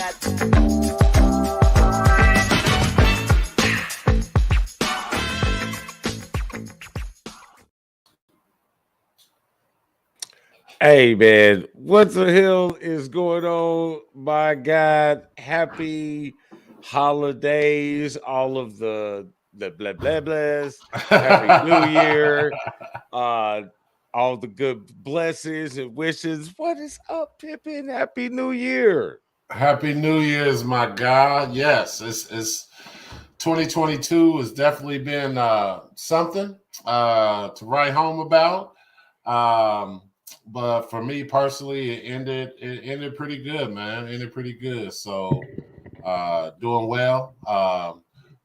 Hey man, what the hell is going on? My God, happy holidays, all of the blah blah blahs. Happy New Year, uh, all the good blessings and wishes. What is up, Pippin? Happy New Year. Happy New Year's, my God. Yes, it's 2022 has definitely been something to write home about. Um, but for me personally, it ended pretty good, man. It ended pretty good. So doing well.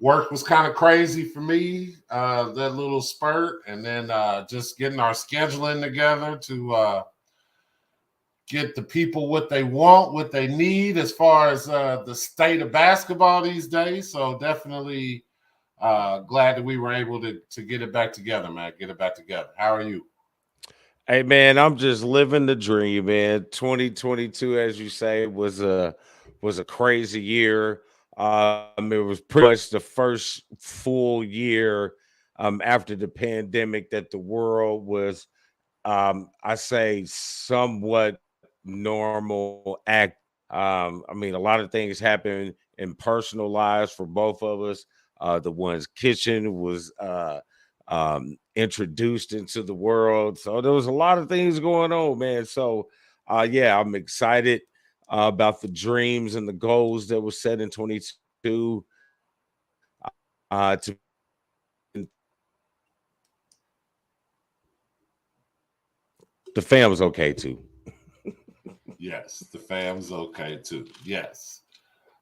Work was kind of crazy for me, that little spurt, and then just getting our scheduling together to get the people what they want, what they need as far as the state of basketball these days. So definitely glad that we were able to get it back together, man. Get it back together. How are you? Hey man, I'm just living the dream, man. 2022, as you say, was a crazy year. It was pretty much the first full year after the pandemic that the world was, I say, somewhat normal act. I mean, a lot of things happened in personal lives for both of us. The one's kitchen was introduced into the world. So there was a lot of things going on, man. So yeah, I'm excited about the dreams and the goals that were set in 22. To the fam was okay too. Yes, the fam's okay too. Yes.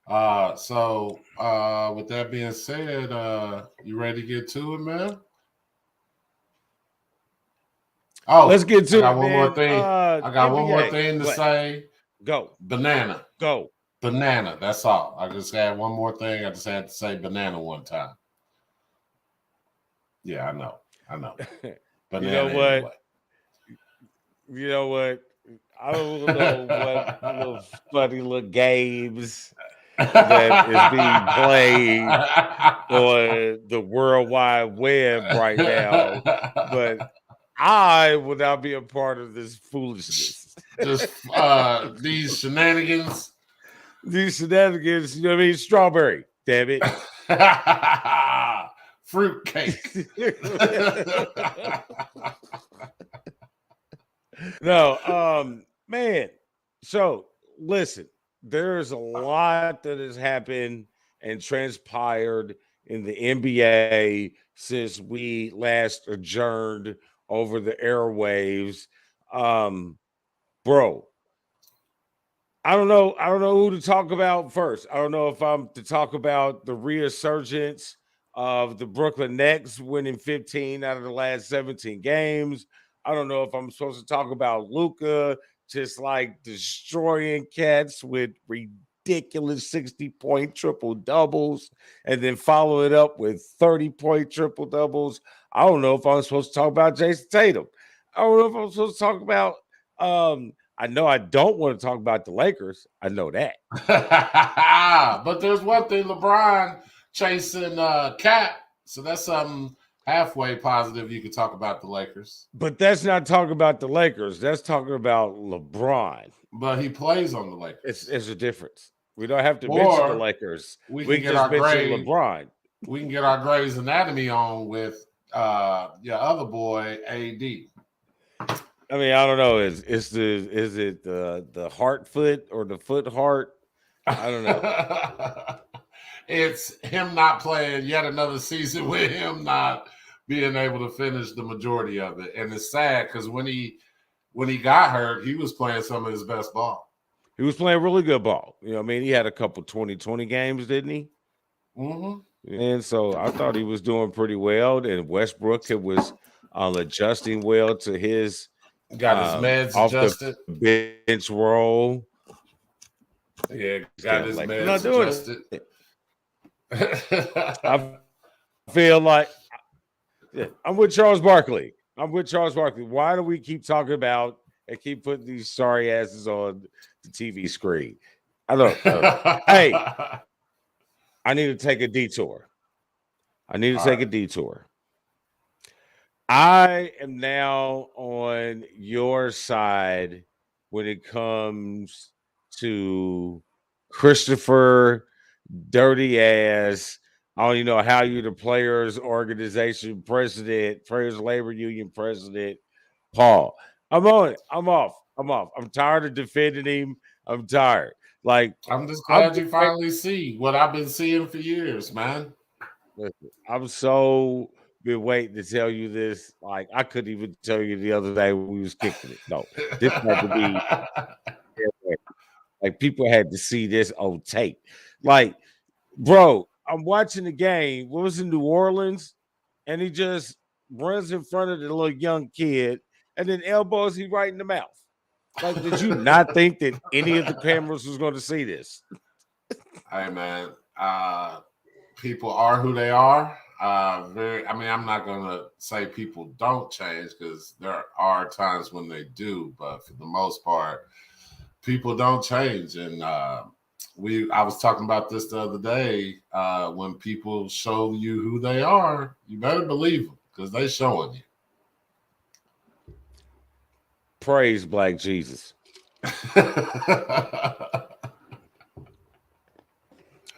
With that being said, you ready to get to it, man? Let's Oh, get I to got it, one more man. thing. I got one more NBA. thing to What? say. Go. Banana. Go. Banana. That's all. I just had one more thing. I just had to say banana one time. Yeah, I know. I know. You know Banana what? anyway. You know what? I don't know what little funny little games that is being played on the World Wide Web right now, but I will not be a part of this foolishness. Just these shenanigans. These shenanigans, you know what I mean? Strawberry, damn it. Fruitcake. No, man. So listen, there's a lot that has happened and transpired in the NBA since we last adjourned over the airwaves. Um, bro, I don't know who to talk about first. I don't know if I'm to talk about the resurgence of the Brooklyn Nets winning 15 out of the last 17 games. I don't know if I'm supposed to talk about Luca just like destroying cats with ridiculous 60-point triple doubles and then follow it up with 30-point triple doubles. I don't know if I'm supposed to talk about Jason Tatum. I don't know if I'm supposed to talk about I know I don't want to talk about the Lakers. I know that. But there's one thing, LeBron chasing Cat. So that's something halfway positive you could talk about the Lakers. But that's not talking about the Lakers. That's talking about LeBron. But he plays on the Lakers. It's a difference. We don't have to mention the Or Lakers. we We can can get just our mention grade. LeBron. We can get our Grey's Anatomy on with your other boy, AD. I mean, I don't know. Is it the heart foot or the foot heart? I don't know. It's him not playing yet another season with him not being able to finish the majority of it. And it's sad because when he got hurt, he was playing some of his best ball. He was playing really good ball. You know, I mean, he had a couple 2020 games, didn't he? Mm-hmm. And so I thought he was doing pretty well. And Westbrook was adjusting well to his Got his meds off adjusted. the bench role. Yeah, got his like, meds not doing adjusted. I feel like I'm with Charles Barkley. Why do we keep talking about and keep putting these sorry asses on the TV screen? I don't know. Hey, I need to take a detour. I need to All take a right. detour. I am now on your side when it comes to Christopher Dirty Ass. I don't even know how you the players organization president, players labor union president, Paul. I'm on it. I'm off. I'm off. I'm tired of defending him. I'm tired. Like I'm just I'm glad you finally see what I've been seeing for years, man. listen, I'm so been waiting to tell you this. Like I couldn't even tell you the other day when we was kicking it. No, this had to be like people had to see this on tape. Like, bro, I'm watching the game. What was in New Orleans? And he just runs in front of the little young kid and then elbows he right in the mouth. Like, did you not think that any of the cameras was going to see this? Hey, man. People are who they are. I mean, I'm not gonna say people don't change because there are times when they do, but for the most part, people don't change. And I was talking about this the other day. When people show you who they are, you better believe them because they showing you. Praise Black Jesus.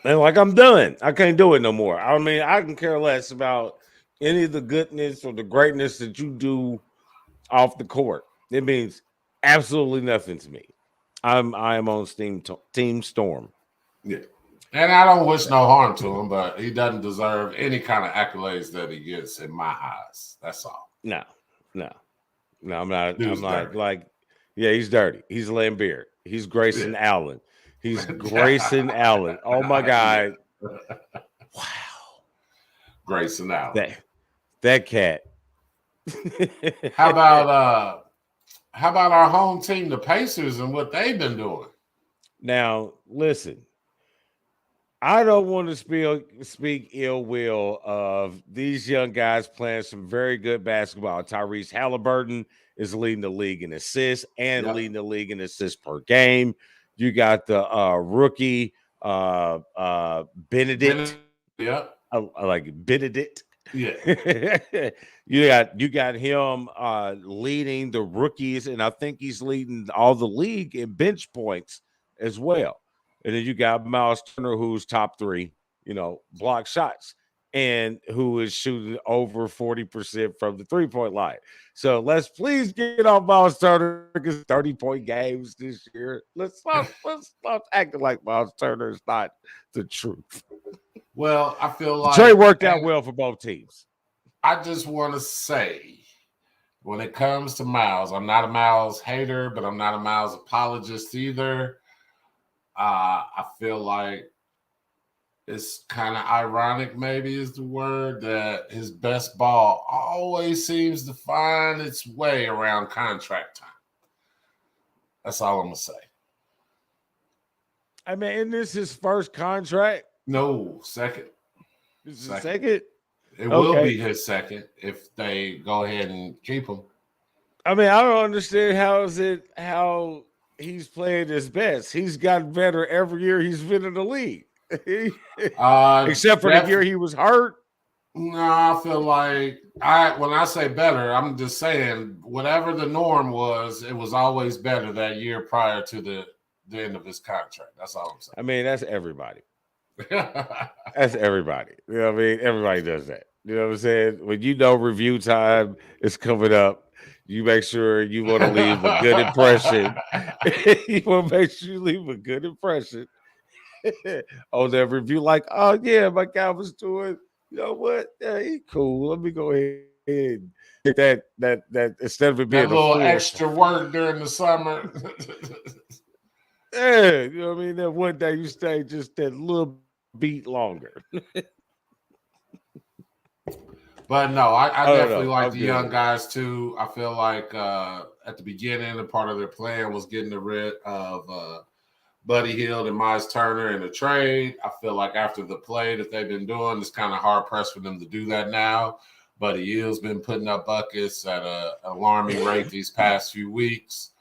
And like I'm done. I can't do it no more. I mean, I can care less about any of the goodness or the greatness that you do off the court. It means absolutely nothing to me. I am on Team Storm. Yeah. And I don't wish no harm to him, but he doesn't deserve any kind of accolades that he gets in my eyes. That's all. No, no, no. I'm not. I'm Dude's not dirty. like. Yeah, he's dirty. He's Lambert. He's Grayson Yeah. Allen. He's Grayson Allen. Oh my God! Yeah. Wow, Grayson Allen. that cat. How about our home team, the Pacers, and what they've been doing? Now, listen. I don't want to speak ill will of these young guys playing some very good basketball. Tyrese Halliburton is leading the league in assists and Yep. leading the league in assists per game. You got the rookie Benedict. Yep. I like Benedict. Yeah. you got him leading the rookies, and I think he's leading all the league in bench points as well. And then you got Miles Turner, who's top 3, block shots, and who is shooting over 40% from the 3-point line. So let's please get off Miles Turner because 30-point games this year. Let's stop acting like Miles Turner is not the truth. Well, I feel The like trade worked out well for both teams. I just want to say, when it comes to Miles, I'm not a Miles hater, but I'm not a Miles apologist either. I feel like it's kind of ironic, maybe is the word, that his best ball always seems to find its way around contract time. That's all I'm going to say. I mean, isn't this his first contract? No, second. This is second? It will be his second if they go ahead and keep him. I mean, I don't understand how he's playing his best. He's gotten better every year he's been in the league. Except for the year he was hurt. No, I feel like when I say better, I'm just saying whatever the norm was, it was always better that year prior to the end of his contract. That's all I'm saying. I mean, that's everybody. That's everybody. You know what I mean? Everybody does that. You know what I'm saying? When review time is coming up, you make sure you want to leave a good impression. You want to make sure you leave a good impression on that review. Like, oh yeah, my guy was doing. You know what? Yeah, he cool. Let me go ahead and get that instead of it being that little a extra work during the summer. Yeah, you know what I mean? That one day you stay just that little beat longer. But no, I definitely like the good. young guys too. I feel like at the beginning, a part of their plan was getting rid of Buddy Hield and Miles Turner in a trade. I feel like after the play that they've been doing, it's kind of hard pressed for them to do that now. Buddy Hield's been putting up buckets at an alarming rate these past few weeks.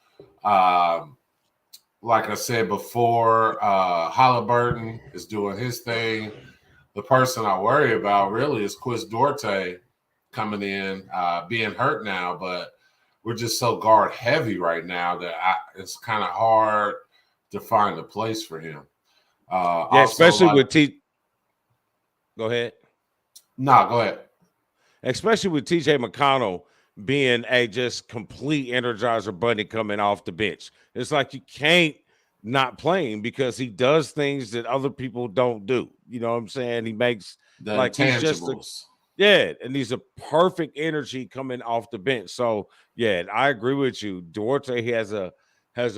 like I said before, Halliburton is doing his thing. The person I worry about really is Chris Duarte coming in, being hurt now, but we're just so guard heavy right now that it's kind of hard to find a place for him. Yeah, Also, especially like, with T. Go ahead. no, go ahead. Especially with TJ McConnell being a just complete energizer bunny coming off the bench. It's like you can't not play him because he does things that other people don't do. You know what I'm saying? He makes The like he's just a intangibles. yeah, and he's a perfect energy coming off the bench. So yeah, I agree with you. Duarte has a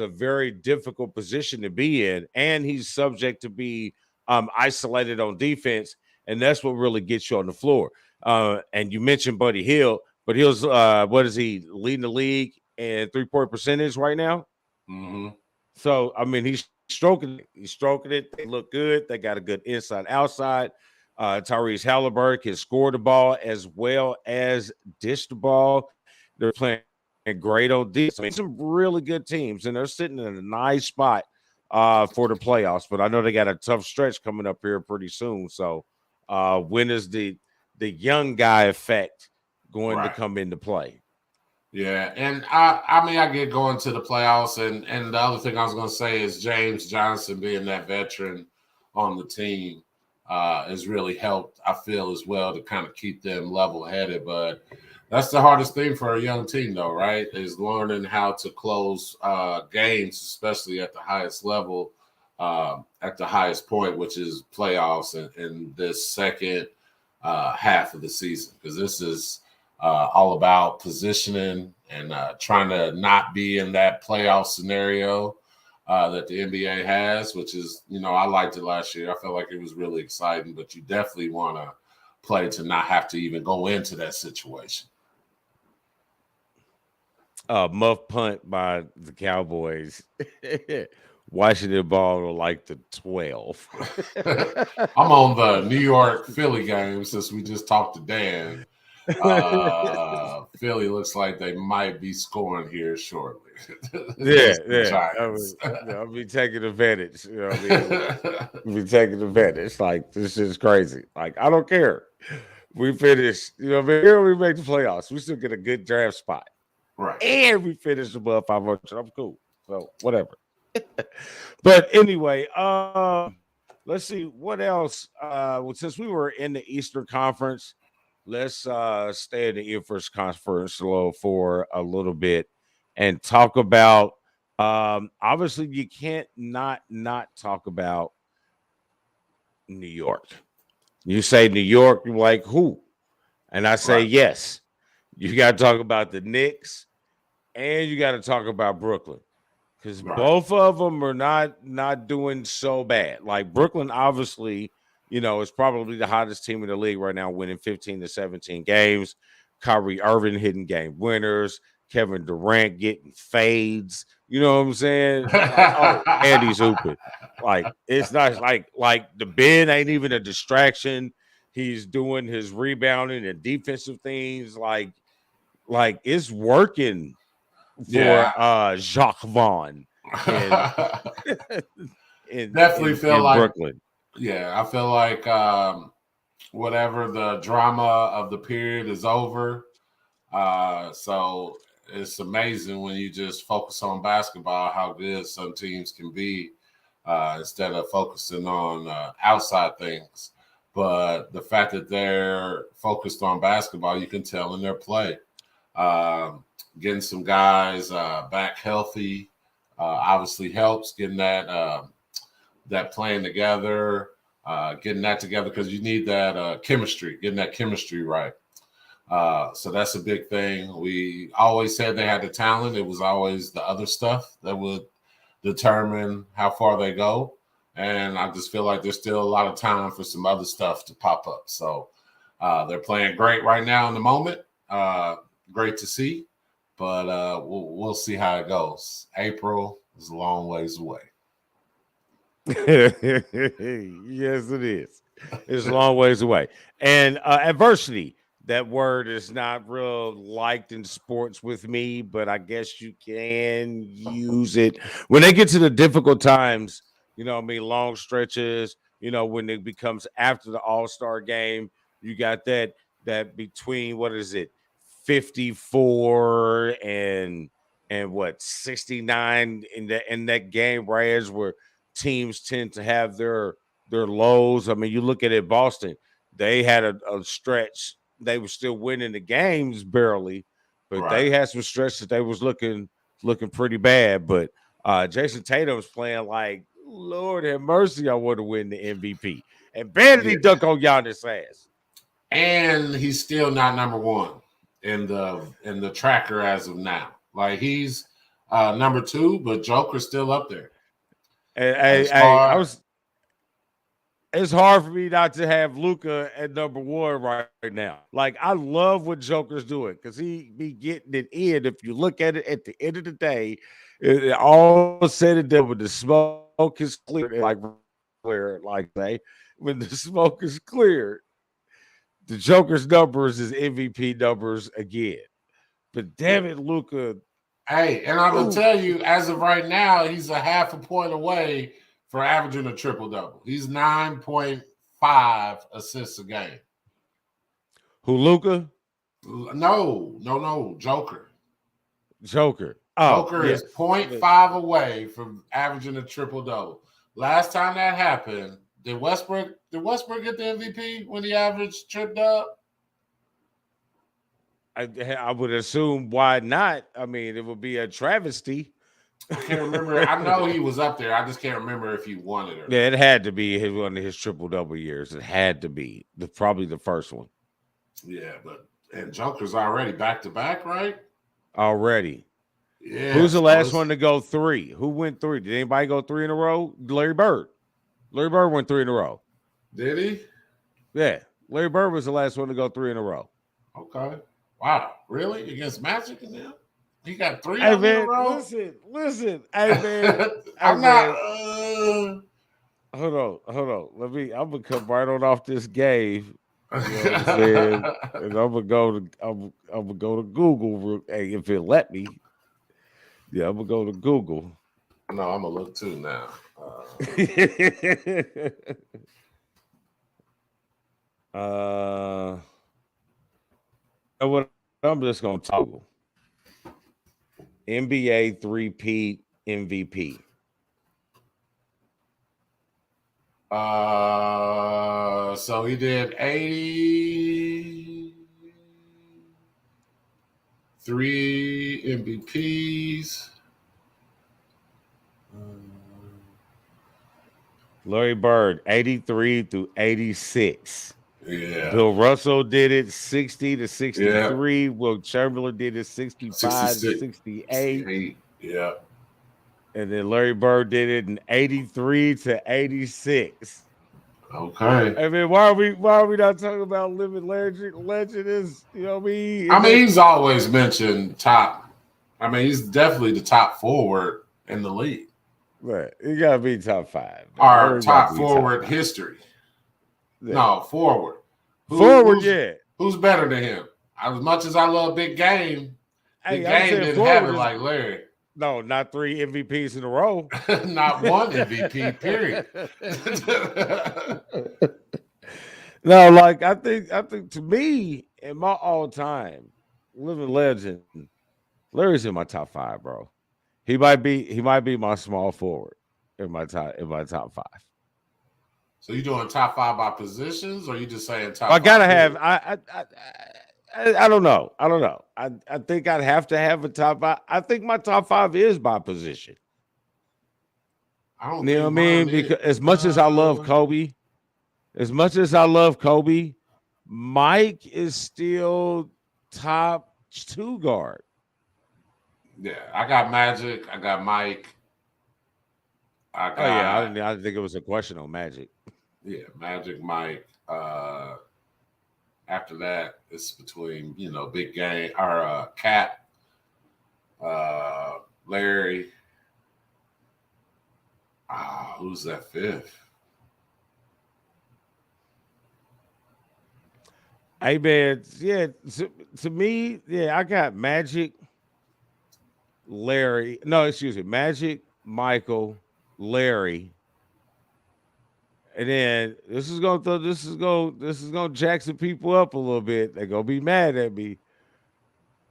very difficult position to be in, and he's subject to be isolated on defense, and that's what really gets you on the floor. And you mentioned Buddy Hield, but Hill's what is he leading the league in 3-point percentage right now? Mm-hmm. So I mean, he's stroking it. He's stroking it. They look good. They got a good inside outside. Tyrese Halliburton can score the ball as well as dish the ball. They're playing great on defense. I mean, some really good teams, and they're sitting in a nice spot for the playoffs. But I know they got a tough stretch coming up here pretty soon. So when is the young guy effect going to Right. come into play? Yeah, and I mean, I get going to the playoffs, and the other thing I was going to say is James Johnson being that veteran on the team has really helped, I feel, as well, to kind of keep them level headed. But that's the hardest thing for a young team, though, right? Is learning how to close games, especially at the highest level, at the highest point, which is playoffs in this second half of the season, because this is all about positioning and trying to not be in that playoff scenario that the NBA has, which is, I liked it last year. I felt like it was really exciting, but you definitely want to play to not have to even go into that situation. Muff punt by the Cowboys. Washington ball to like the 12. I'm on the New York Philly game since we just talked to Dan. Philly looks like they might be scoring here shortly. Yeah, The yeah. Giants. I'll be taking advantage. You know what I mean? I'll be taking advantage. Like, this is crazy. Like, I don't care. We finish, here we make the playoffs. We still get a good draft spot. Right. And we finish above 500. I'm cool. So, whatever. But anyway, let's see what else. Well, since we were in the Eastern Conference, let's stay in the Inverse Conference for a little bit and talk about. Obviously, you can't not talk about New York. You say New York, you're like who? And I say Right. yes. You got to talk about the Knicks, and you got to talk about Brooklyn. Because Right. both of them are not doing so bad. Like Brooklyn, obviously, is probably the hottest team in the league right now, winning 15 to 17 games. Kyrie Irving hitting game winners. Kevin Durant getting fades. You know what I'm saying? Like, oh, and he's hooping. Like it's not like the Ben ain't even a distraction. He's doing his rebounding and defensive things. Like it's working for Yeah. Jacques Vaughn in Definitely feel in like, Brooklyn. yeah, I feel like whatever the drama of the period is over. So it's amazing when you just focus on basketball, how good some teams can be instead of focusing on outside things. But the fact that they're focused on basketball, you can tell in their play. Getting some guys back healthy obviously helps. Getting that playing together, getting that together because you need that chemistry. Getting that chemistry right. So that's a big thing. We always said they had the talent. It was always the other stuff that would determine how far they go. And I just feel like there's still a lot of time for some other stuff to pop up. So they're playing great right now in the moment. Great to see. But we'll see how it goes. April is a long ways away. Yes, it is. It's a long ways away. And adversity that word is not real liked in sports with me, but I guess you can use it when they get to the difficult times. You know, what I mean, long stretches. You know, when it becomes after the All-Star game, you got that between what is it, 54 and what 69 in that game, right? As where teams tend to have their lows. I mean, you look at it, Boston, they had a stretch. They were still winning the games barely, but Right. they had some stretches that they was looking pretty bad. But Jason Tatum's playing like Lord have mercy, I want to win the MVP. And Yeah. barely dunk on Giannis' ass. And he's still not number one in the tracker as of now. Like he's number two, but Joker's still up there. And It's hard. it's hard for me not to have Luca at number one right now. Like I love what Joker's doing because he be getting it in. If you look at it at the end of the day, it all said and done when the smoke is cleared, like say, when the smoke is cleared, the Joker's numbers is MVP numbers again. But Yeah. damn it, Luca. Hey, and I'm gonna Ooh, tell you, as of right now, he's a half a point away for averaging a triple double. He's 9.5 assists a game. who Luca? No, Joker. Joker. Oh, Joker is yes. 0.5 away from averaging a triple double. Last time that happened, did Westbrook get the MVP when he averaged trip dub? I would assume why not? I mean, it would be a travesty. I can't remember. I know he was up there. I just can't remember if he won it or Yeah, not. it had to be one of his triple double years. It had to be probably the first one Yeah, and Joker's already back to back, right? already. Yeah, Who's the so last it's one to go three? Who went three? Did anybody go three in a row? Larry Bird. Larry Bird went three in a row. did he? Yeah, Larry Bird was the last one to go three in a row. Okay. Wow, really? Against Magic and them? He got three Hey of them in a man, row? listen. Hey man, hey I'm not man. Hold on. I'm gonna come right on off this game. You know what I'm saying? And I'm gonna go to Google. Hey, if it let me, yeah, I'm gonna go to Google. No, I'm gonna look too now. uh, and what I'm just gonna toggle NBA three-peat MVP. So he did 83 MVPs. Larry Bird, 83 through 86. Yeah. Bill Russell did it 60 to Yeah. 63. Will Chamberlain did it 65 to 66. 68. Yeah. And then Larry Bird did it in 83 to 86. Okay. I mean, why are we not talking about living legend? Legend is, you know what I mean? I mean, he's always mentioned top. I mean, he's definitely the top forward in the league. Right. You gotta be top five. Man. Our Larry gotta top be top forward five. history. Yeah. No, forward. Forward, yeah. Who's better than him? As much as I love Big Game, Hey, Big I'm Game saying didn't have forward it is like Larry. no, not 3 MVPs in a row. Not one MVP, period. No, like I think to me, in my all time living legend, Larry's in my top five, bro. He might be my small forward in my top five. So you doing top five by positions, or you just saying I top gotta five? have I don't know. I think I'd have to have a top five. I think my top five is by position. I don't You know what I think mean? mine Because is. as much as I love Kobe, Mike is still top two guard. Yeah, I got Magic. I got Mike. I Oh yeah, got I didn't think it was a question on Magic. Magic, Mike. After that, it's between Big Game or Cat, Larry. Who's that fifth? Hey man, yeah. To me, yeah, I got Magic, Larry. No, excuse me, Magic, Michael, Larry, and then this is gonna jack some people up a little bit. They're gonna be mad at me,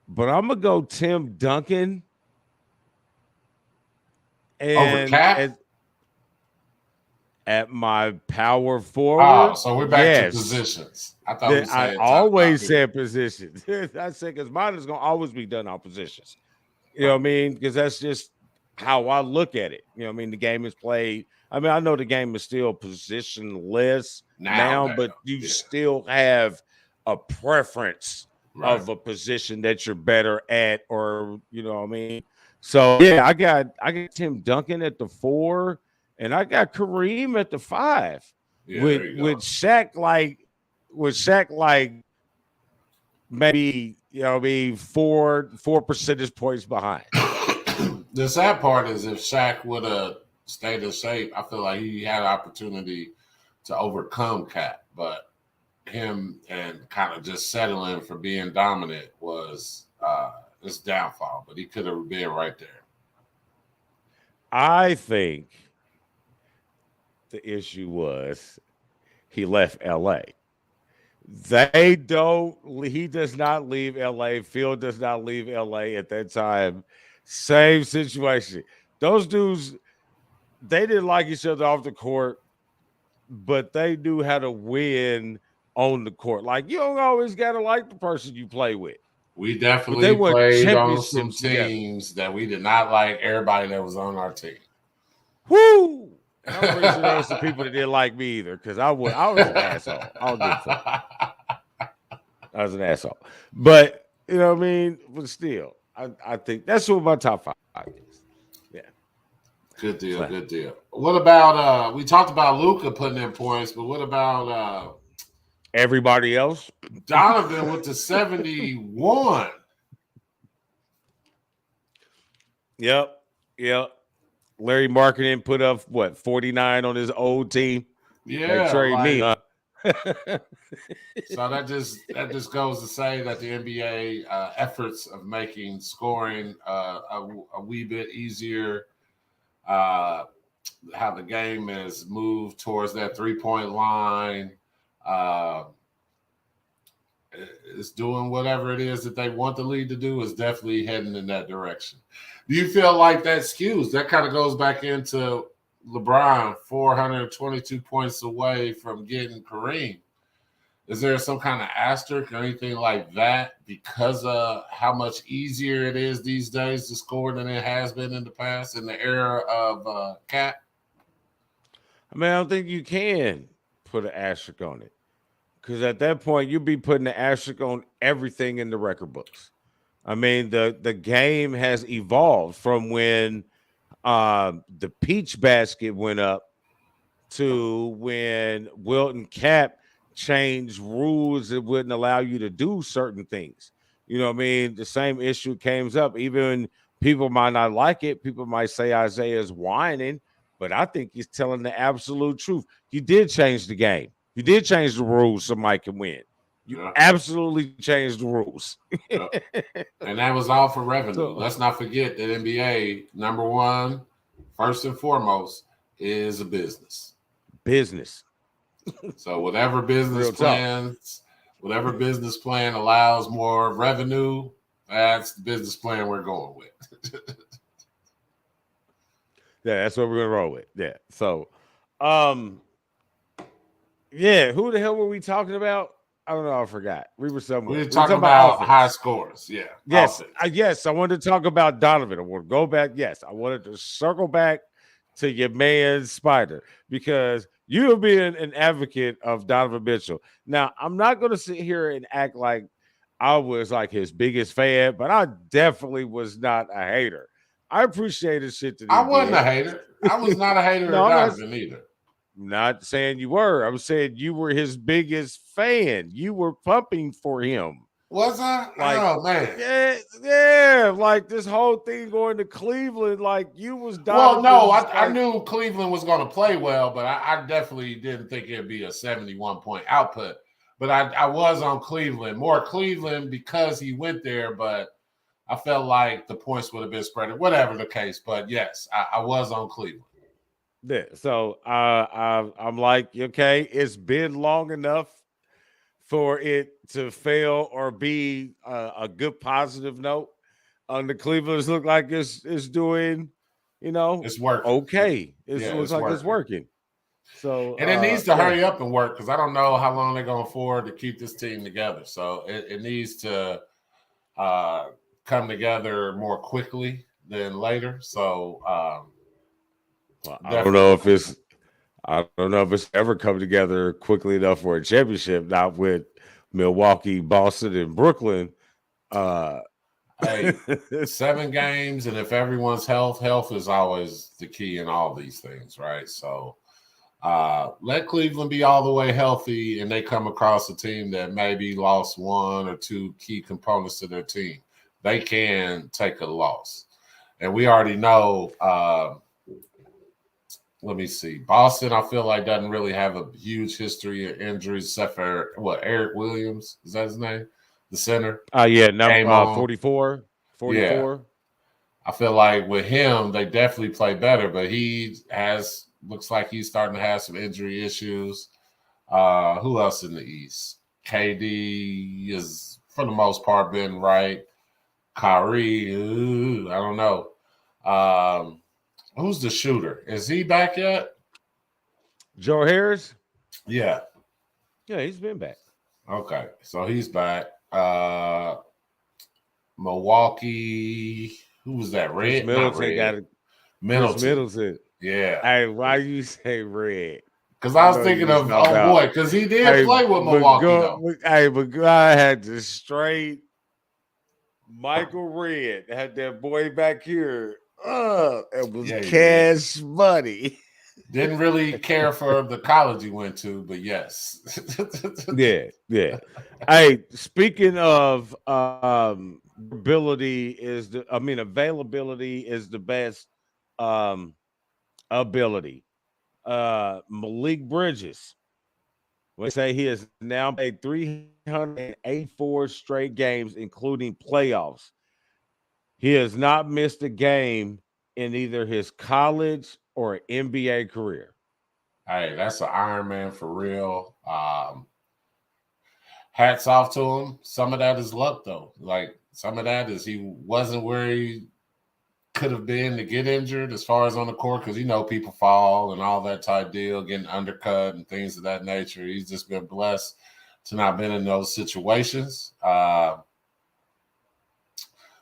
but I'm gonna go Tim Duncan Over and Cap? at my power Oh, forward. so we're back to Yes, positions. I thought we I said top always three. said positions. I said because mine is gonna always be done on positions. You know what I mean? Because that's just how I look at it. You know what I mean? The game is played. I mean, I know the game is still positionless now, Now, but you yeah, still have a preference right. of a position that you're better at, or you know what I mean? So yeah, I got Tim Duncan at the 4, and I got Kareem at the 5 Yeah, there you with go. Shaq like maybe you know what I mean 4 percentage points behind. The sad part is if Shaq would have stayed in shape, I feel like he had an opportunity to overcome Cap, but him and kind of just settling for being dominant was his downfall. But he could have been right there. I think the issue was he left LA. They don't, he does not leave LA. Phil does not leave LA at that time. Same situation. Those dudes, they didn't like each other off the court, but they knew how to win on the court. Like, you don't always got to like the person you play with, We but they definitely won played on some championships together. teams that we did not like everybody that was on our team. Whoo! And I'm pretty sure there was some people that didn't like me either because I was an asshole. I don't give a fuck. I was an asshole. But you know what I mean? But still, I think that's what my top 5 is. Yeah. Good deal, So good deal. What about we talked about Luca putting in points, but what about everybody else. Donovan with the 71? Yep. Yep. Larry Marketing put up what 49 on his old team. They Yeah, trade me, like huh? so that just goes to say that the NBA efforts of making scoring a wee bit easier, uh, how the game has moved towards that 3-point line, uh, is doing whatever it is that they want the league to do is definitely heading in that direction. Do you feel like that skews? That kind of goes back into LeBron, 422 points away from getting Kareem. Is there some kind of asterisk or anything like that because of how much easier it is these days to score than it has been in the past in the era of Cat? I mean, I don't think you can put an asterisk on it because at that point you'd be putting an asterisk on everything in the record books. I mean, the game has evolved from when the peach basket went up to when Wilton Cap changed rules that wouldn't allow you to do certain things. You know what I mean? The same issue comes up. Even people might not like it. People might say Isaiah's whining, but I think he's telling the absolute truth. You did change the game. You did change the rules so Mike can win. You Yeah, absolutely changed the rules. yeah. And that was all for revenue. So Let's not forget that NBA, number one, first and foremost, is a business. business, So real talk. whatever business plan allows more revenue, that's the business plan we're going with. Yeah, that's what we're gonna roll with. Yeah. So, um, yeah, who the hell were we talking about? I don't know. I forgot. We were somewhere. We're We were talking talking about about high offense. scores. Yeah, Yes, offense. yes. I wanted to talk about Donovan. I want to go back. Yes, I wanted to circle back to your man Spider because you have been an advocate of Donovan Mitchell. Now, I'm not going to sit here and act like I was like his biggest fan, but I definitely was not a hater. I appreciate the shit that he I wasn't a did. hater. I was not a hater No, of I'm not. Donovan either. Not saying you were. I'm saying you were his biggest fan. You were pumping for him. Was I? Like, Oh man. yeah, yeah. Like this whole thing going to Cleveland, like you was Well, no, Donovan's I like knew Cleveland was going to play well, but I definitely didn't think it'd be a 71-point output. But I was on Cleveland, more Cleveland because he went there, but I felt like the points would have been spread, whatever the case. But yes, I was on Cleveland. Yeah. So I'm like, okay, it's been long enough for it to fail or be a good positive note. The Cleveland's look like it's doing, It's working. okay. It Yeah, looks it's like it's working. working. So And it needs to yeah. hurry up and work because I don't know how long they're going to afford to keep this team together. So it needs to come together more quickly than later. So Well, definitely. I don't know if it's ever come together quickly enough for a championship, not with Milwaukee, Boston, and Brooklyn. Uh Hey, 7 games, and if everyone's health is always the key in all these things, right? So let Cleveland be all the way healthy, and they come across a team that maybe lost 1 or 2 key components to their team. They can take a loss, and we already know. Let me see. Boston, I feel like doesn't really have a huge history of injuries, except for Eric Williams, is that his name? The center yeah, number came on. 44. Yeah. I feel like with him, they definitely play better, but looks like he's starting to have some injury issues. Who else in the East? KD is, for the most part, been right. Kyrie, I don't know. Who's the shooter? Is he back yet? Joe Harris? Yeah. Yeah, he's been back. Okay. So he's back. Milwaukee. Who was that? Chris Red? Not Middleton got Red. it. Chris Middleton. Middleton. Yeah. Hey, why you say red? Because I was know you thinking was of, talking oh about. boy, because he did Hey, play with Milwaukee, though. but I had to straight Michael Red had that boy back here. It was Yeah, he did. cash money. Didn't really care for the college he went to, but yes. Yeah. Hey, speaking of availability is the best ability. Malik Bridges. We say he has now played 384 straight games, including playoffs. He has not missed a game in either his college or NBA career. Hey, that's an Iron Man for real. Hats off to him. Some of that is luck, though. Like, some of that is he wasn't where he could have been to get injured as far as on the court, because people fall and all that type deal, getting undercut and things of that nature. He's just been blessed to not been in those situations.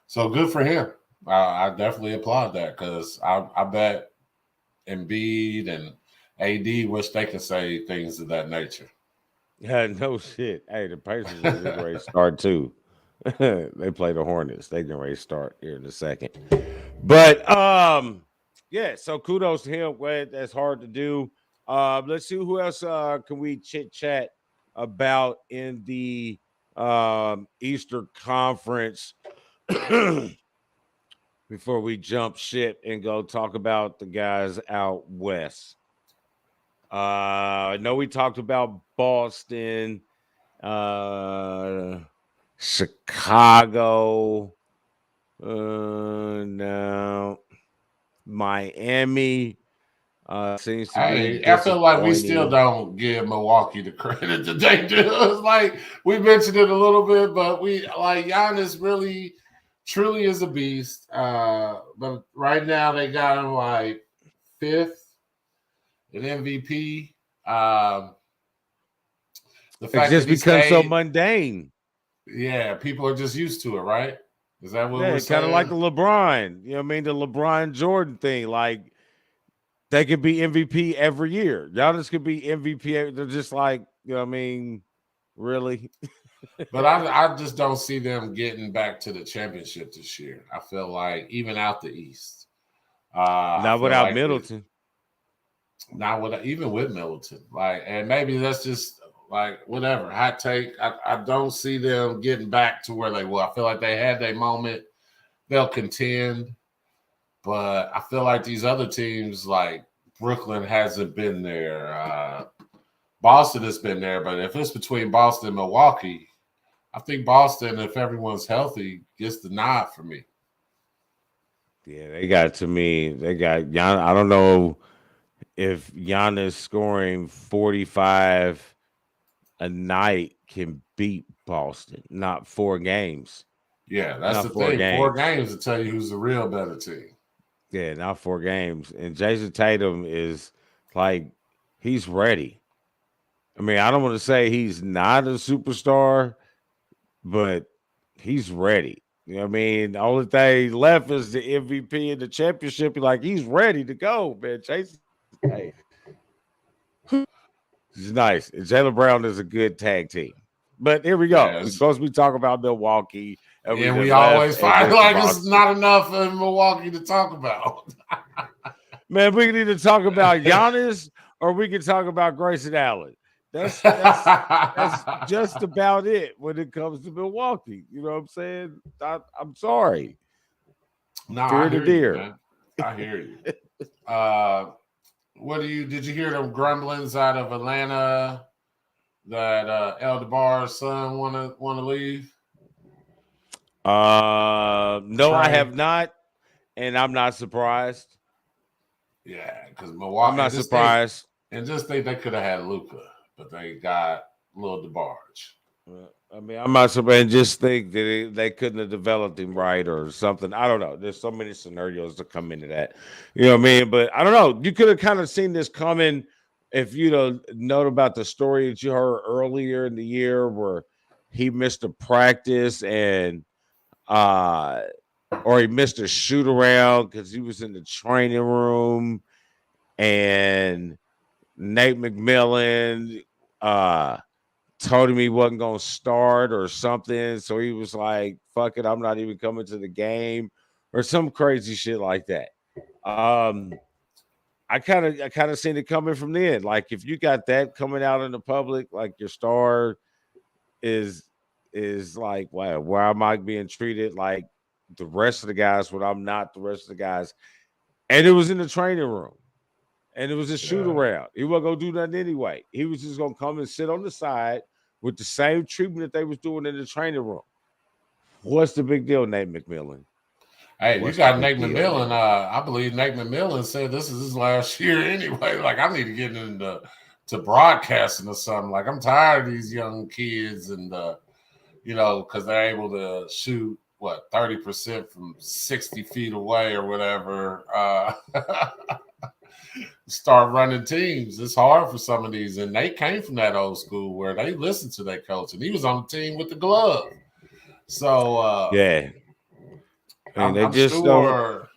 So good for him. I definitely applaud that, because I bet Embiid and AD wish they could say things of that nature. Yeah, no shit. Hey, the Pacers are getting ready to start too. They play the Hornets. They getting ready to start here in a second. But yeah, so kudos to him. Well, that's hard to do. Let's see who else can we chit chat about in the Eastern Conference before we jump ship and go talk about the guys out west. I know we talked about Boston, Chicago, no, Miami seems to be I feel like we still disappointing. don't give Milwaukee the credit that they do. It's like we mentioned it a little bit, but we like Giannis really, truly is a beast. But right now they got him like 5th in MVP. The It's fact that just he become so stayed, mundane. yeah, people are just used to it, right? Is that what we're Yeah, kind of like saying? the LeBron. You know what I mean? The LeBron Jordan thing. Like they could be MVP every year. Giannis could be MVP. They're just like, you know what I mean? Really? But I just don't see them getting back to the championship this year. I feel like even out the East, I Not feel without like Middleton. not with even with Middleton. Like, and maybe that's just like whatever hot take. I don't see them getting back to where they were. I feel like they had their moment. They'll contend, but I feel like these other teams, like Brooklyn, hasn't been there. Boston has been there, but if it's between Boston and Milwaukee, I think Boston, if everyone's healthy, gets the nod for me. Yeah, they got to me. They got Gian. I don't know if Giannis scoring 45 a night can beat Boston. Not 4 games. Yeah, that's the Not four thing. 4 games games. to tell you who's the real better team. Yeah, not 4 games. And Jason Tatum is like he's ready. I mean, I don't want to say he's not a superstar, but he's ready. You know what I mean? The only thing left is the MVP and the championship. Like he's ready to go, man. Jason, hey, he's nice. And Jaylen Brown is a good tag team. But here we go. We're Yes. supposed to be talking about Milwaukee, and we And we then left always and find went to like it's Boston. not enough in Milwaukee to talk about. Man, we can either talk about Giannis or we can talk about Grayson Allen. That's just about it when it comes to Milwaukee. You know what I'm saying? I'm sorry. No, I Fear the hear you, deer. man. I hear you. What did you hear them grumblings out of Atlanta that El DeBar's son wanna leave? No, I Train. have not, and I'm not surprised. Yeah, because I'm Milwaukee not surprised. just think they could have had Luca, but they got Lil DeBarge. I mean, I'm not surprised. And just think that they couldn't have developed him right or something. I don't know. There's so many scenarios that come into that. You know what I mean? But I don't know. You could have kind of seen this coming if you'd have known about the story that you heard earlier in the year where he missed a practice and uh or he missed a shoot around because he was in the training room and Nate McMillan told him he wasn't going to start or something. So he was like, fuck it, I'm not even coming to the game or some crazy shit like that. Um, I kind of seen it coming from then. Like if you got that coming out in the public, like your star is like, wow, why am I being treated like the rest of the guys when I'm not the rest of the guys? And it was in the training room. And it was a shoot Yeah. around. He wasn't gonna do nothing anyway. He was just gonna come and sit on the side with the same treatment that they was doing in the training room. What's the big deal, Nate McMillan? Hey, you What's the got big Nate deal, McMillan. nigga? I believe Nate McMillan said this is his last year anyway. Like I need to get into broadcasting or something. Like I'm tired of these young kids and because they're able to shoot 30% from 60 feet away or whatever. Start running teams. It's hard for some of these, and they came from that old school where they listened to their coach, and he was on the team with the glove. So Yeah. And they I'm just don't. sure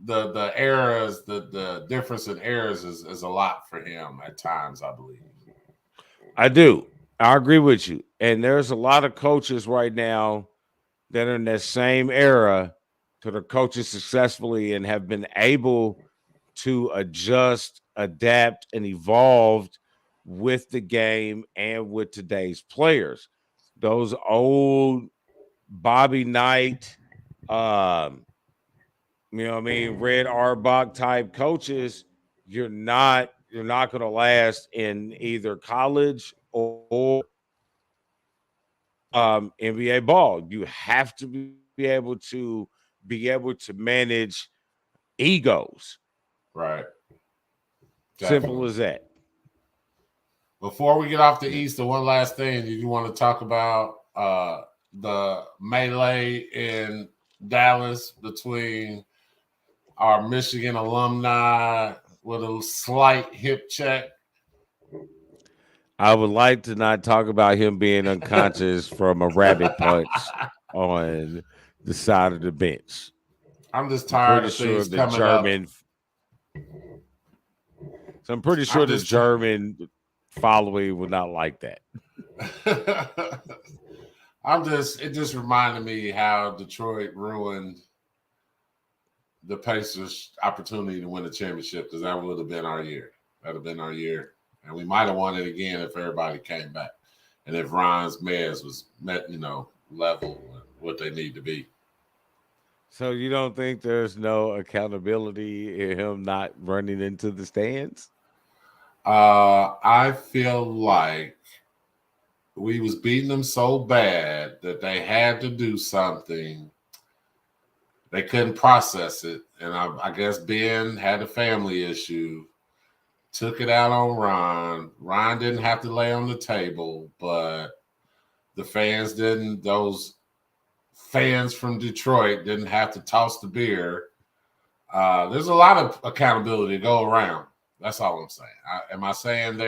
the eras, the difference in eras is a lot for him at times, I believe. I do. I agree with you. And there's a lot of coaches right now that are in that same era that are coaches successfully and have been able to adjust, adapt, and evolved with the game and with today's players. Those old Bobby Knight, um, you know what I mean, Red Auerbach type coaches, you're not going to last in either college or NBA ball. You have to be able to manage egos. Right. Simple Definitely. as that. Before we get off the Yeah. East, the one last thing you want to talk about the melee in Dallas between our Michigan alumni with a slight hip check. I would like to not talk about him being unconscious from a rabbit punch on the side of the bench. I'm just I'm tired pretty of sure things the coming up. German. So I'm pretty sure I'm the just German following would not like that. it just reminded me how Detroit ruined the Pacers' opportunity to win a championship because that would have been our year. That would have been our year. And we might have won it again if everybody came back. And if Ron's Mez was level with what they need to be. So you don't think there's no accountability in him not running into the stands? I feel like we was beating them so bad that they had to do something. They couldn't process it, and I guess Ben had a family issue. Took it out on Ron. Ron didn't have to lay on the table, but the fans didn't. Those fans from Detroit didn't have to toss the beer. There's a lot of accountability to go around. That's all I'm saying. Am I saying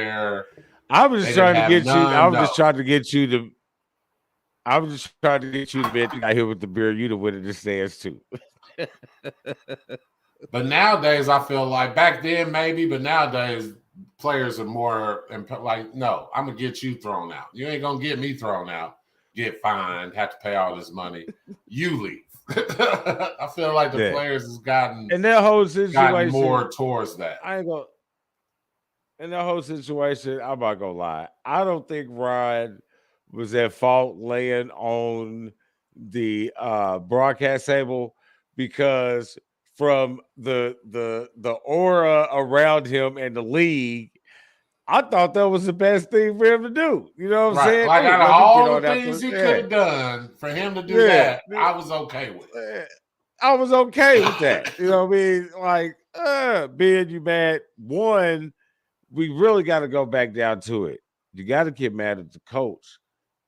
I was they just didn't trying to have get you. I none? was No. just trying to get you to. I was just trying to get you to bet you got here with the beer. You'd have went in the stands too. But nowadays, I feel like back then maybe, but nowadays players are more like, no, I'm gonna get you thrown out. You ain't gonna get me thrown out. Get fined, have to pay all this money. You leave. I feel like the Yeah. players has gotten And that whole situation, more towards that. I ain't gonna. In that whole situation, I'm not gonna lie. I don't think Rod was at fault laying on the broadcast table because from the aura around him and the league, I thought that was the best thing for him to do. You know what I'm Right. saying? Like Hey, out of let me get all on the out things the he could have done, for him to do yeah. that, I was okay with it. Yeah. I was okay with that. You know what I mean? Like, being you mad. One, we really got to go back down to it. You got to get mad at the coach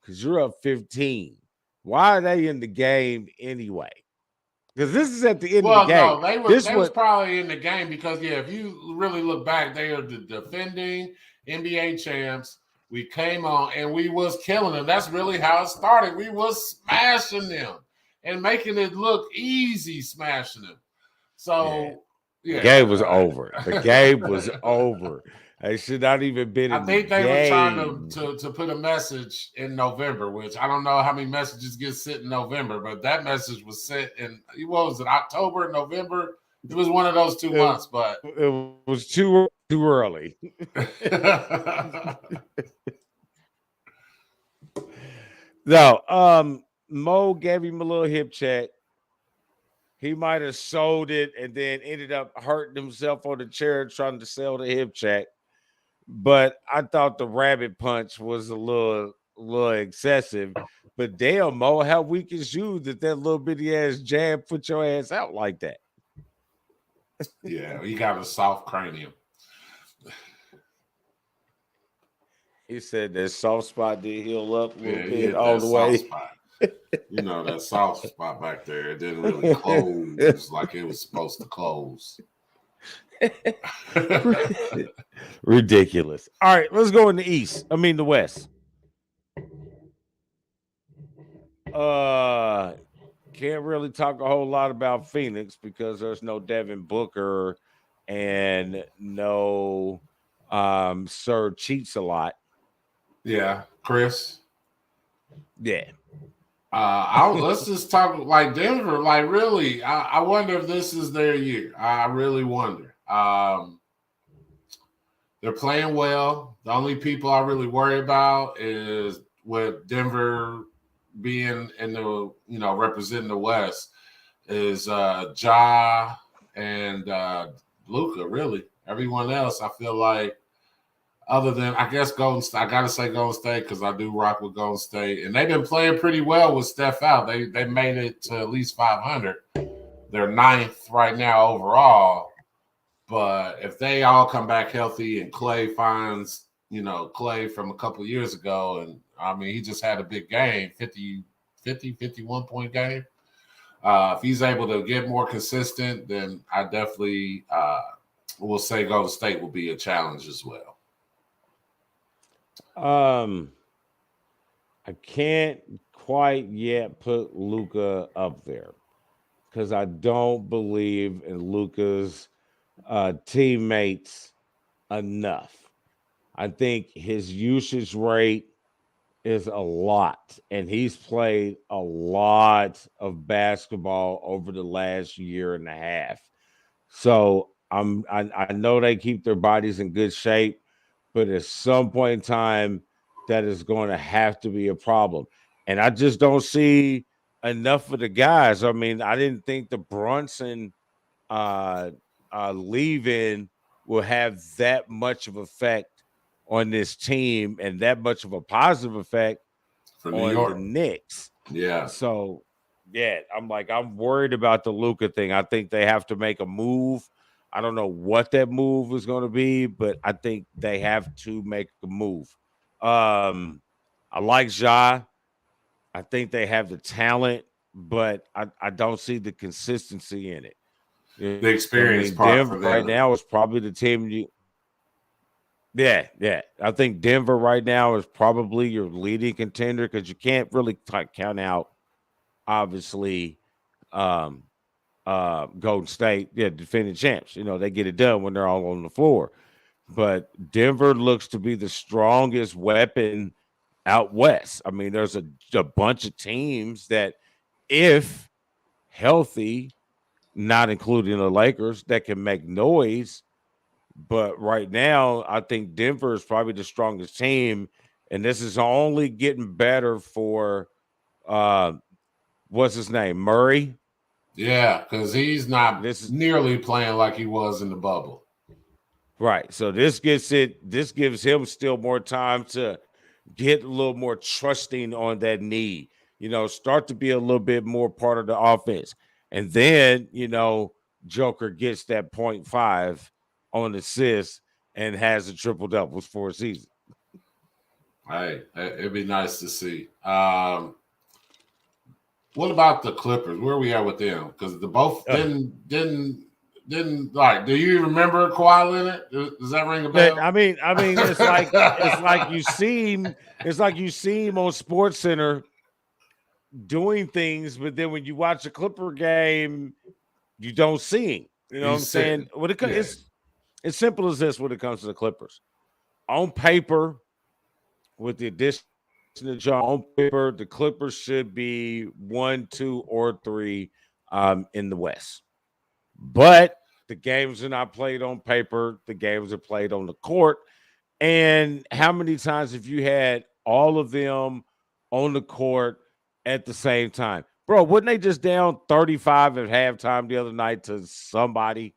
because you're up 15. Why are they in the game anyway? Because this is at the end of the Well, game. no, This they was what probably in the game because if you really look back, they are the defending NBA champs. We came on and we was killing them. That's really how it started. We was smashing them and making it look easy, smashing them. So the game yeah, was over. The game was over. They should not even been I in the think they were trying game. to put a message in November, which I don't know how many messages get sent in November, but that message was sent in, what was it, October, November? It was one of those 2 months, but It was too early. No, Mo gave him a little hip check. He might have sold it and then ended up hurting himself on the chair trying to sell the hip check. But I thought the rabbit punch was a little excessive. But damn, Mo, how weak is you that little bitty ass jab put your ass out like that? yeah, he got a soft cranium. He said that soft spot did heal up a little Yeah, he bit hit all that the soft way. spot. You know, that soft spot back there, it didn't really close like it was supposed to close. Ridiculous. All right, let's go in the East. I mean the West. Can't really talk a whole lot about Phoenix because there's no Devin Booker and no Sir Cheats a lot. Yeah, Chris. Yeah. Let's just talk like Denver. Like, really, I wonder if this is their year. I really wonder. They're playing well. The only people I really worry about is with Denver being in the representing the West is Ja and Luka. Really, everyone else I feel like. Other than, I guess, Golden State, I gotta say Golden State because I do rock with Golden State, and they've been playing pretty well with Steph out. They made it to at least 500. They're ninth right now overall, but if they all come back healthy and Clay finds Clay from a couple of years ago, and I mean he just had a big game, 51 point game. If he's able to get more consistent, then I definitely will say Golden State will be a challenge as well. I can't quite yet put Luca up there because I don't believe in Luca's teammates enough. I think his usage rate is a lot, and he's played a lot of basketball over the last year and a half. So I know they keep their bodies in good shape, but at some point in time, that is going to have to be a problem. And I just don't see enough of the guys. I mean, I didn't think the Brunson leaving will have that much of effect on this team and that much of a positive effect For New on the York. Knicks. Yeah. So, yeah, I'm worried about the Luka thing. I think they have to make a move. I don't know what that move is going to be, but I think they have to make a move. I like Ja. I think they have the talent, but I don't see the consistency in it. You The know what I experience mean? part Denver for right them. now is probably the team you. Yeah. I think Denver right now is probably your leading contender because you can't really count out, obviously, um, Golden State, defending champs. They get it done when they're all on the floor. But Denver looks to be the strongest weapon out west. I mean, there's a bunch of teams that, if healthy, not including the Lakers, that can make noise. But right now, I think Denver is probably the strongest team, and this is only getting better for uh, what's his name, Murray. Yeah, because he's not This is nearly playing like he was in the bubble. right. So this gives him still more time to get a little more trusting on that knee. Start to be a little bit more part of the offense, and then Joker gets that 0.5 on assist and has a triple doubles for a season. Hey, it'd be nice to see. What about the Clippers? Where are we at with them? Because the both didn't like. Do you remember Kawhi Leonard? Does that ring a But bell? I mean, it's like you see him on Sports Center doing things, but then when you watch a Clipper game, you don't see him. You know what I'm He's saying? sitting. Yeah. It's simple as this when it comes to the Clippers. On paper, with the addition of John, on paper, the Clippers should be 1, 2, or 3 in the West. But the games are not played on paper. The games are played on the court. And how many times have you had all of them on the court at the same time? Bro, wasn't they just down 35 at halftime the other night to somebody?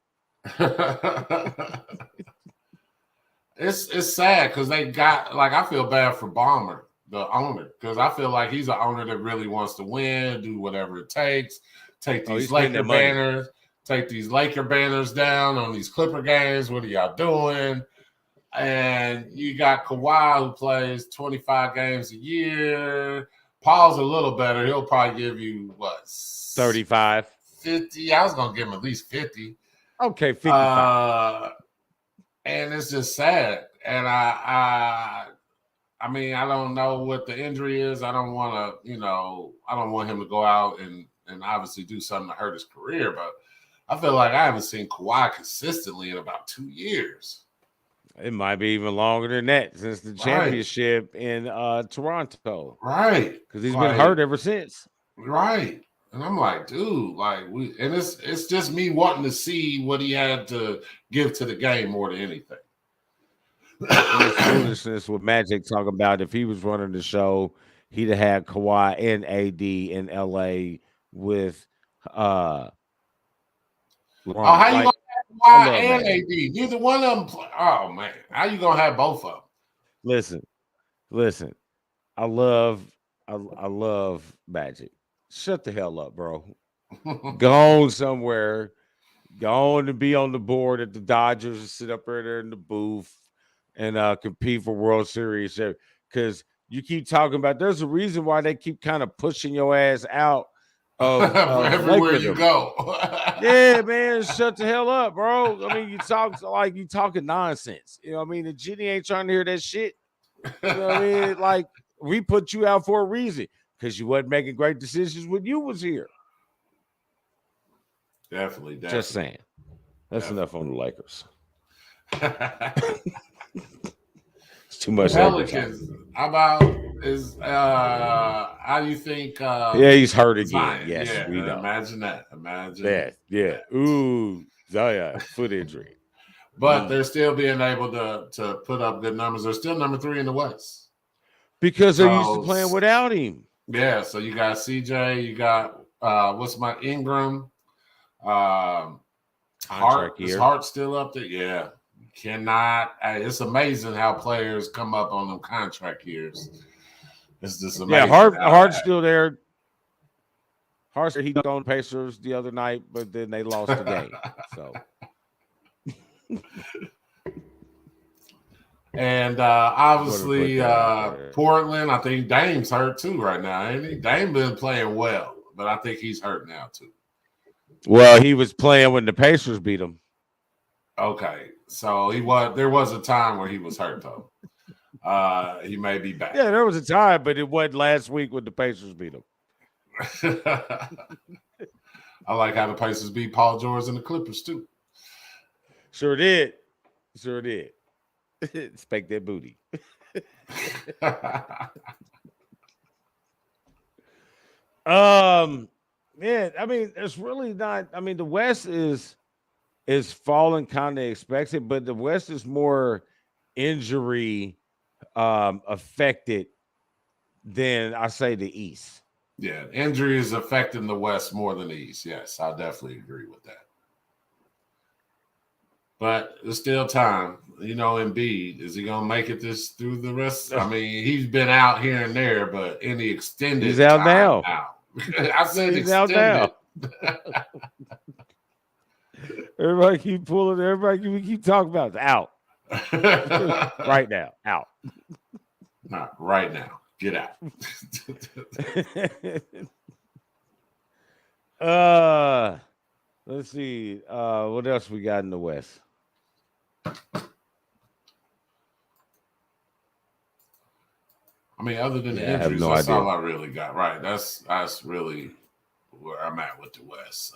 It's sad because they got like I feel bad for Bomber, the owner, because I feel like he's an owner that really wants to win, do whatever it takes, take Oh, these he's spending Laker that money. banners, take these Laker banners down on these Clipper games. What are y'all doing? And you got Kawhi who plays 25 games a year. Paul's a little better. He'll probably give you what 35. 50. I was gonna give him at least 50. Okay, 55. And it's just sad. And I mean, I don't know what the injury is. I don't want to, I don't want him to go out and obviously do something to hurt his career. But I feel like I haven't seen Kawhi consistently in about 2 years. It might be even longer than that since the Right. championship in Toronto. Right. Because he's been hurt Like, ever since. right. And I'm like, dude, and it's just me wanting to see what he had to give to the game more than anything. And it's foolishness with Magic talking about if he was running the show, he'd have had Kawhi and AD in LA with Oh, LeBron. how you Like, gonna I have love Kawhi and Magic. AD? Neither one of them. Oh man, how you gonna have both of Listen. I love Magic. Shut the hell up, bro. them? Go on somewhere. Go on to be on the board at the Dodgers and sit up there in the booth and compete for World Series. Because you keep talking about there's a reason why they keep kind of pushing your ass out of Everywhere you Lakerdom. go. Yeah, man, shut the hell up, bro. I mean, you talking nonsense. You know what I mean? The Genie ain't trying to hear that shit. You know what I mean? Like, we put you out for a reason because you wasn't making great decisions when you was here. Definitely. Just saying. That's enough on the Lakers. It's too much Lakers. Pelicans. How about how do you think Yeah, he's hurt again. Zion? Yes, Yeah, we know. imagine that. Imagine Yeah. that. Ooh, Zion, foot injury. But they're still being able to put up good numbers. They're still number 3 in the West. Because they're used to So playing without him. yeah, so you got CJ, you got what's my Ingram, Contract Is year. Hart still up there? Yeah. Cannot. It's amazing how players come up on them contract years. It's just amazing. Yeah, Hart's still there. Hart said he dunked on Pacers the other night, but then they lost the game. So, and obviously Portland, I think Dame's hurt too right now, ain't he? Dame been playing well, but I think he's hurt now too. Well, he was playing when the Pacers beat him. Okay, so there was a time where he was hurt though. He may be back. Yeah, there was a time, but it wasn't last week when the Pacers beat him. I like how the Pacers beat Paul George and the Clippers too. Sure did. Spank that booty. Yeah, I mean, it's really not. I mean, the West is falling kind of expected, but the West is more injury affected than I say the East. Yeah, injury is affecting the West more than the East. Yes, I definitely agree with that. But there's still time. You know, Embiid, is he going to make it through the rest? I mean, he's been out here and there, but in the extended he's out time now. I said he's extended. Out now. Everybody keep pulling. We keep talking about it. Out. Right now. Out. Not right now. Get out. Let's see. What else we got in the West? I mean, other than the injuries, that's all I really got. Right. That's really where I'm at with the West.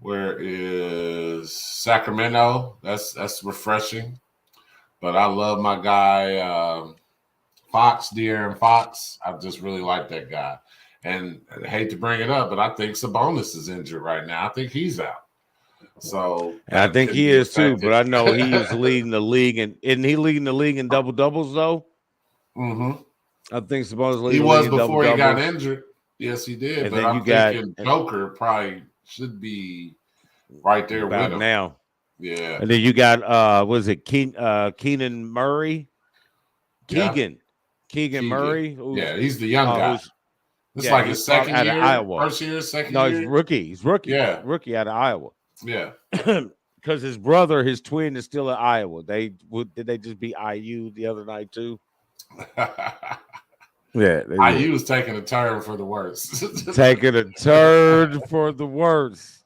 Where is Sacramento? That's refreshing. But I love my guy De'Aaron Fox. I just really like that guy. And I hate to bring it up, but I think Sabonis is injured right now. I think he's out. So I think he is too, but I know he is leading the league, and isn't he leading the league in double doubles though? Mm-hmm. I think Sabonis he was before he got injured. Yes, he did. And but I'm thinking Joker probably should be right there with him now. Yeah. And then you got Keenan Murray? Keegan Murray. Yeah, he's the young guy. It's like his second year, Iowa. First year, second year. No, he's rookie. He's rookie. Yeah. Rookie out of Iowa. Yeah. Because his brother, his twin, is still at Iowa. Did they just beat IU the other night too? Yeah. IU was taking a turn for the worse. Taking a turn for the worse.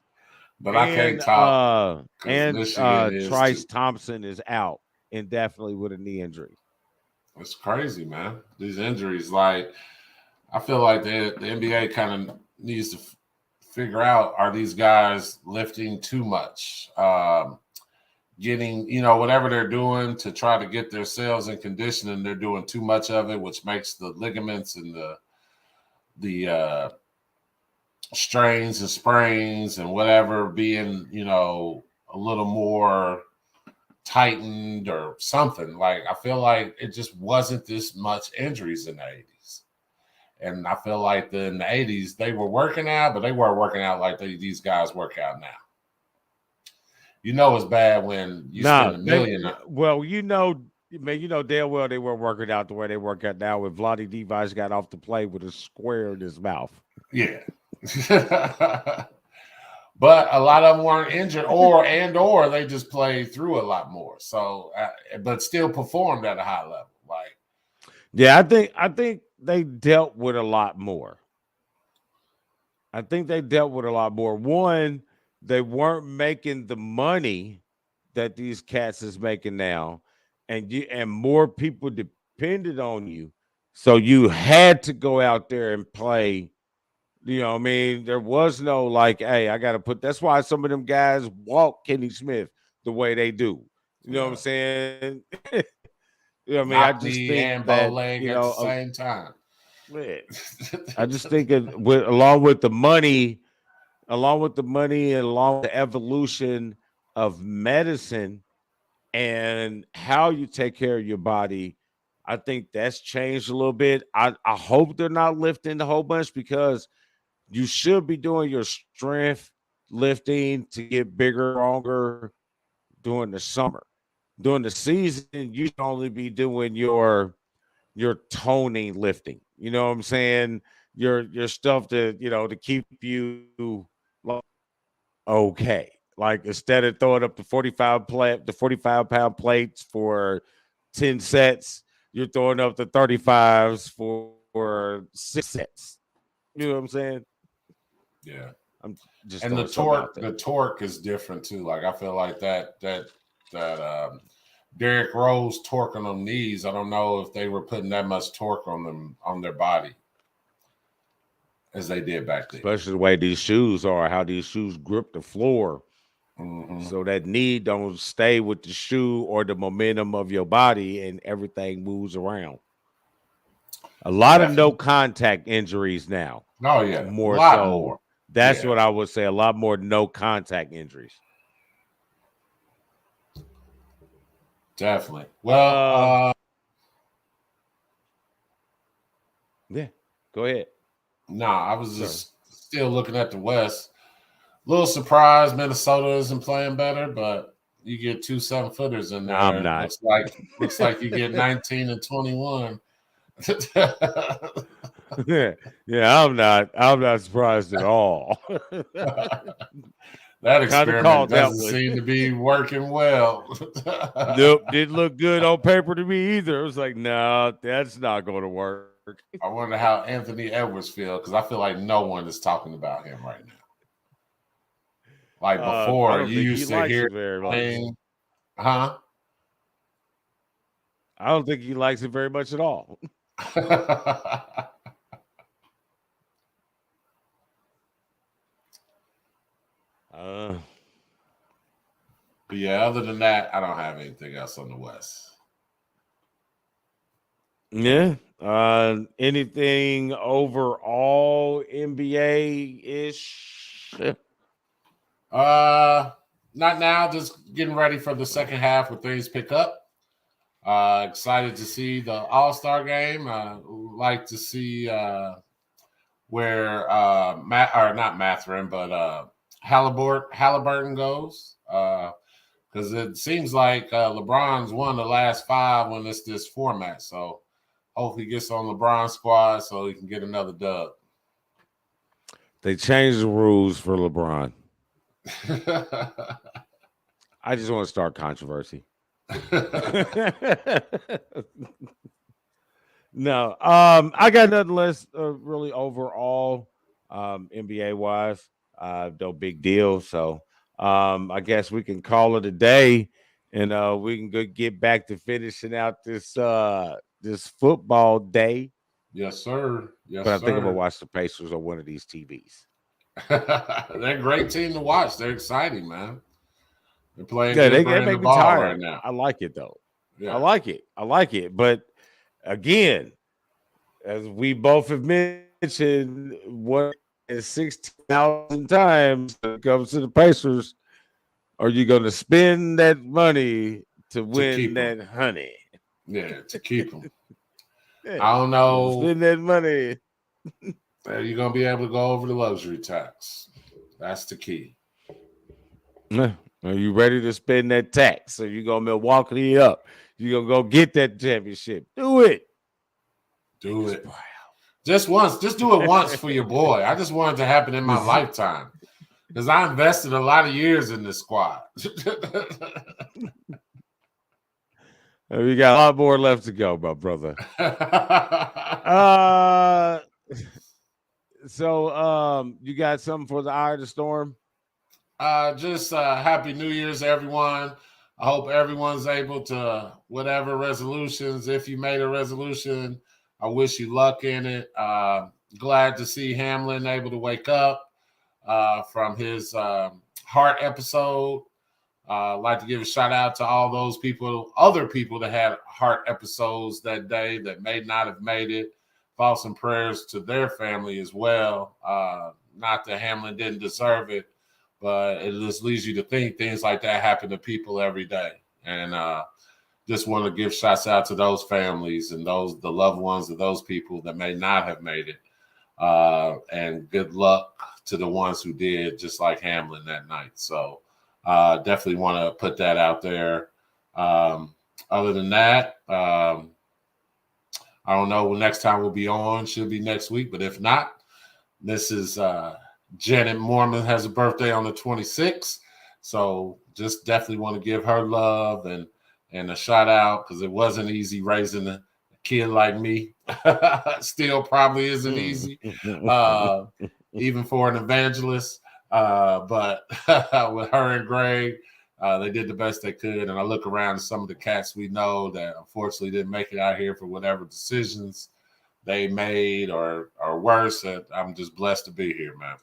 But I can't talk. And Trice Thompson is out indefinitely with a knee injury. It's crazy, man. These injuries, like, I feel like the NBA kind of needs to figure out, are these guys lifting too much? Getting, whatever they're doing to try to get their cells in condition, and they're doing too much of it, which makes the ligaments and the strains and sprains and whatever being, a little more tightened or something. Like, I feel like it just wasn't this much injuries in the 80s. And I feel like in the 80s, they were working out, but they weren't working out like these guys work out now. It's bad when you spend $1 million. Damn well they weren't working out the way they work out now when Vlade Divac got off the play with a square in his mouth. Yeah. But a lot of them weren't injured or they just played through a lot more. So, but still performed at a high level. Like, yeah, I think they dealt with a lot more. One, they weren't making the money that these cats is making now, and more people depended on you, so you had to go out there and play. There was no like, hey, I got to put. That's why some of them guys walk Kenny Smith the way they do. You know what I'm saying? I just think that at the same time. I just think along with the money, and along with the evolution of medicine and how you take care of your body, I think that's changed a little bit. I hope they're not lifting the whole bunch, because you should be doing your strength lifting to get bigger, stronger, during the summer. During the season, you should only be doing your toning lifting. You know what I'm saying? Your stuff to keep you like okay. Like instead of throwing up the 45-pound plates for 10 sets, you're throwing up the 35s for 6 sets. You know what I'm saying? Yeah. I'm just And throwing something out there. the torque is different too. Like I feel like that Derrick Rose torque on them knees. I don't know if they were putting that much torque on them on their body as they did back then. Especially the way these shoes are, how these shoes grip the floor. Mm-hmm. So that knee don't stay with the shoe or the momentum of your body and everything moves around. A lot of no Definitely. contact injuries now. Oh yeah, a More lot so. more. That's Yeah, what I would say. A lot more no contact injuries. definitely. Well, Uh yeah. Go ahead. nah, I was Sir. just still looking at the West. A little surprised Minnesota isn't playing better, but you get 2 7-footers in I'm there. not. Looks like you get 19 and 21. Yeah, I'm not surprised at all. That Kind of experiment called that doesn't one. seem to be working well. Nope, didn't look good on paper to me either. It was like, no, that's not going to work. I wonder how Anthony Edwards feels because I feel like no one is talking about him right now. Like I before, don't you think he used to likes hear it very much. playing, huh? I don't think he likes it very much at all. Uh, But yeah, other than that, I don't have anything else on the West. yeah. Anything overall NBA ish? Not now. Just getting ready for the second half where things pick up. Excited to see the All-Star game. Like to see where not Matherin, but Halliburton goes. Because it seems like LeBron's won the last 5 when it's this format. So hopefully he gets on LeBron's squad so he can get another dub. They changed the rules for LeBron. I just want to start controversy. No, I got nothing less really overall NBA wise. No big deal. So I guess we can call it a day, and we can go get back to finishing out this football day. Yes, sir. But Yes, I think I'm gonna sir. watch the Pacers on one of these TVs. They're a great team to watch. They're exciting, man. They're playing Yeah, good they brand make of me ball right tired. now. I like it though. I Yeah. like it. I like it. But again, as we both have mentioned, what is 16,000 times when it comes to the Pacers, are you going to spend that money to To win keep them. that honey? Yeah, to keep them. Yeah, I don't know. spend that money. You're going to be able to go over the luxury tax. That's the key. Are you ready to spend that tax? Are you going to Milwaukee up? You going to go get that championship? Do it. Do it. Just once. Just do it once for your boy. I just want it to happen in my lifetime. Because I invested a lot of years in this squad. We got a lot more left to go, my brother. So you got something for the eye of the storm? Just happy New Year's, everyone. I hope everyone's able to whatever resolutions. If you made a resolution, I wish you luck in it. Glad to see Hamlin able to wake up from his heart episode. I'd like to give a shout out to all those people, other people that had heart episodes that day that may not have made it. Thoughts and prayers to their family as well. Not that Hamlin didn't deserve it, but it just leads you to think things like that happen to people every day. And just want to give shouts out to those families and the loved ones of those people that may not have made it. And good luck to the ones who did, just like Hamlin that night. So Definitely want to put that out there. Other than that, I don't know. Next time we'll be on should be next week, but if not, this is Janet Mormon has a birthday on the 26th, so just definitely want to give her love and a shout out because it wasn't easy raising a kid like me. Still probably isn't easy, even for an evangelist. But with her and Greg, they did the best they could. And I look around at some of the cats we know that unfortunately didn't make it out here for whatever decisions they made or worse. I'm just blessed to be here, man.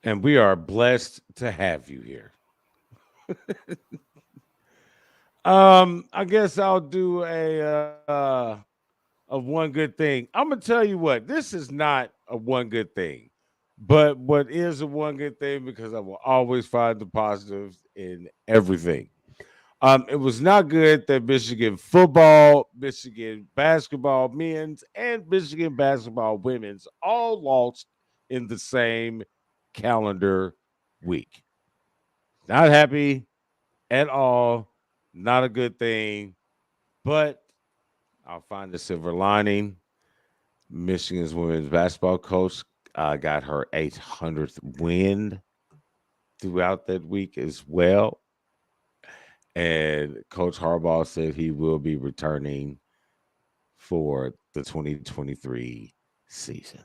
And we are blessed to have you here. I guess I'll do a one good thing. I'm gonna tell you what, this is not a one good thing, but what is a one good thing because I will always find the positives in everything. It was not good that Michigan football, Michigan basketball men's, and Michigan basketball women's all lost in the same calendar week. Not happy at all. Not a good thing, but I'll find the silver lining. Michigan's women's basketball coach got her 800th win throughout that week as well. And Coach Harbaugh said he will be returning for the 2023 season.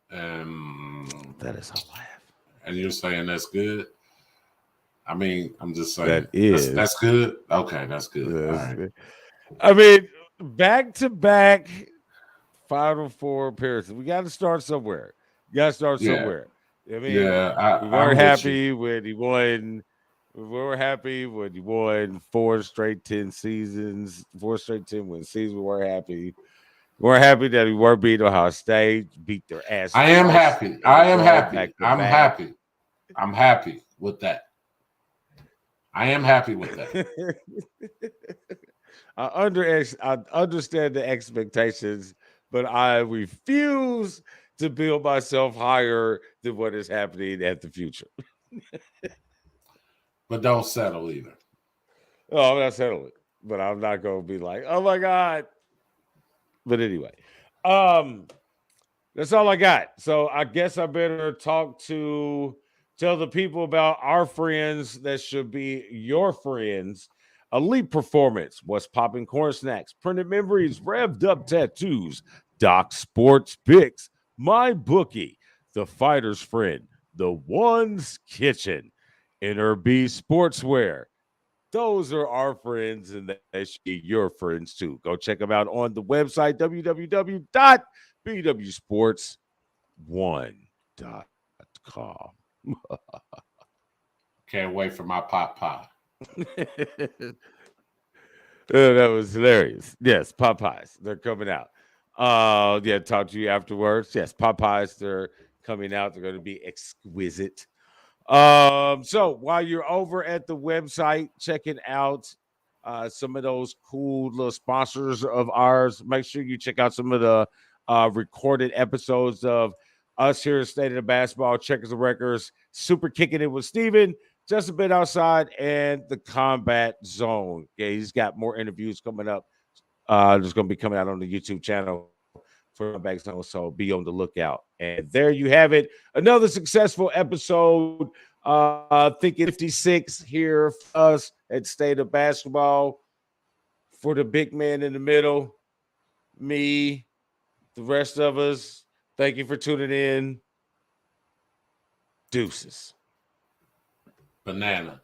That is all I have. And you're saying that's good? I mean, I'm just saying that is that's good. Okay, that's good. All right. I mean, back-to-back Final Four appearances. We got to start somewhere. You got to start somewhere. I mean, we weren't happy when he won. We were happy when he won 4 straight 10 seasons, 4 straight 10 win seasons. We weren't happy. We weren't happy that we were beat Ohio State, beat their ass. I am happy. I am happy. I'm happy. I'm happy with that. I am happy with that. I understand the expectations, but I refuse to build myself higher than what is happening at the future. But don't settle either. Oh, I'm not settling, but I'm not going to be like, oh my God. But anyway, that's all I got. So I guess I better tell the people about our friends that should be your friends. Elite Performance, What's Popping Corn Snacks, Printed Memories, Revved Up Tattoos, Doc Sports Picks, My Bookie, The Fighter's Friend, The One's Kitchen, NRB Sportswear. Those are our friends, and they should be your friends too. Go check them out on the website, www.bwsports1.com. Can't wait for my pot pie. That was hilarious. Yes, Popeyes. They're coming out. Yeah, talk to you afterwards. Yes, Popeyes, they're coming out. They're going to be exquisite. So while you're over at the website checking out some of those cool little sponsors of ours, make sure you check out some of the recorded episodes of us here at State of the Basketball, Checkers and Records, Super Kicking It with Steven, Just a Bit Outside, and the Combat Zone. Okay, he's got more interviews coming up. There's going to be coming out on the YouTube channel for Combat Zone, so be on the lookout. And there you have it. Another successful episode. I think it's 56 here for us at State of Basketball. For the big man in the middle, me, the rest of us, thank you for tuning in. Deuces. Banana.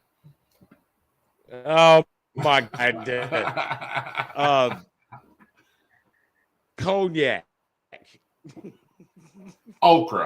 Oh my God. Cognac. Okra.